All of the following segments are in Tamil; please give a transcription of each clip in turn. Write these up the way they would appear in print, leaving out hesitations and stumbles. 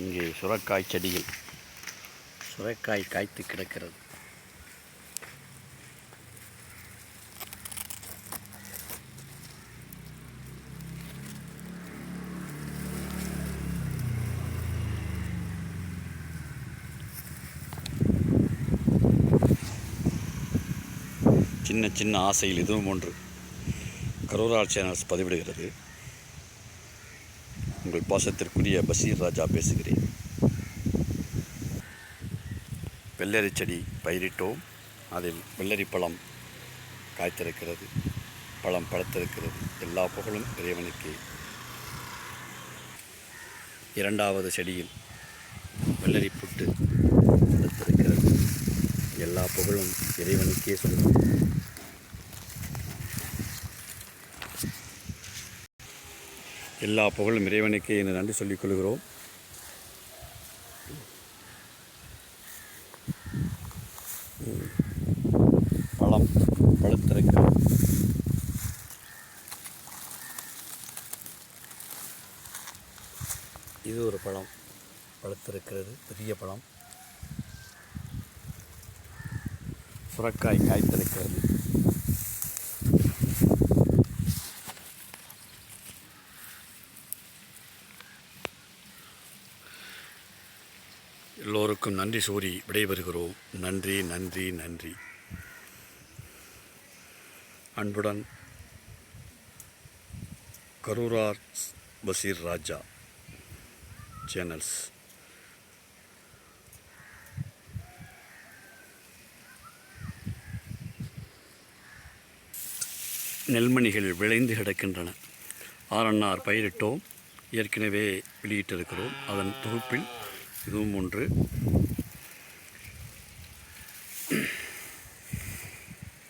இங்கே சுரைக்காய் செடியில் சுரைக்காய் காய்த்து கிடக்கிறது. சின்ன சின்ன ஆசையில் இதுவும் ஒன்று. கரூரா சேனல்ஸ் பதிவிடுகிறது. உங்கள் பாசத்திற்குரிய பஷீர் ராஜா பேசுகிறேன். வெள்ளரி செடி பயிரிட்டோம். அதில் வெள்ளரி பழம் காய்த்திருக்கிறது, பழம் பழுத்திருக்கிறது. எல்லா புகழும் இறைவனுக்கு. இரண்டாவது செடியில் வெள்ளரி புட்டு பழுத்திருக்கிறது. எல்லா புகழும் இறைவனுக்கே சொந்தம். எல்லா புகழும் இறைவனுக்கே என்று நன்றி சொல்லிக் கொள்கிறோம். பழம் பழுத்திருக்கிறது. இது ஒரு பழம் பழுத்திருக்கிறது, பெரிய பழம். சுரைக்காய் காய்த்திருக்கிறது. எல்லோருக்கும் நன்றி கூறி விடைபெறுகிறோம். நன்றி நன்றி நன்றி. அன்புடன் கரூரா பஷீர் ராஜா சேனல்ஸ். நெல்மணிகள் விளைந்து கிடக்கின்றன. ஆர்என்ஆர் பயிரிட்டோம், ஏற்கனவே வெளியிட்டிருக்கிறோம். அதன் தொகுப்பில் இதுவும் ஒன்று.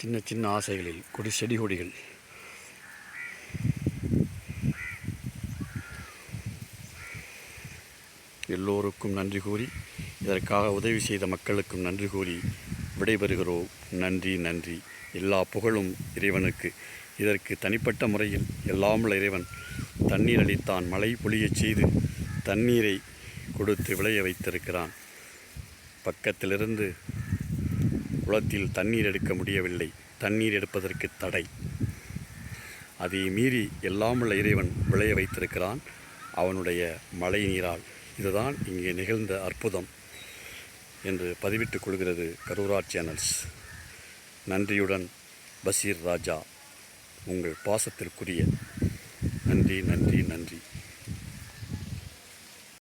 சின்ன சின்ன ஆசைகளில் செடி கொடிகள். எல்லோருக்கும் நன்றி கூறி, இதற்காக உதவி செய்த மக்களுக்கும் நன்றி கூறி விடைபெறுகிறோம். நன்றி நன்றி. எல்லா புகழும் இறைவனுக்கு. இதற்கு தனிப்பட்ட முறையில் எல்லாமுள்ள இறைவன் தண்ணீர் அளித்தான், மழை பொழியச் செய்து தண்ணீரை கொடுத்து விளைய வைத்திருக்கிறான். பக்கத்திலிருந்து குளத்தில் தண்ணீர் எடுக்க முடியவில்லை, தண்ணீர் எடுப்பதற்கு தடை. அதை மீறி எல்லாமுள்ள இறைவன் விளைய வைத்திருக்கிறான் அவனுடைய மழை நீரால். இதுதான் இங்கே நிகழ்ந்த அற்புதம் என்று பதிவிட்டுக் கொள்கிறது கரூரா சேனல்ஸ். நன்றியுடன் பஷீர் ராஜா, உங்கள் பாசத்திற்குரிய. நன்றி நன்றி நன்றி.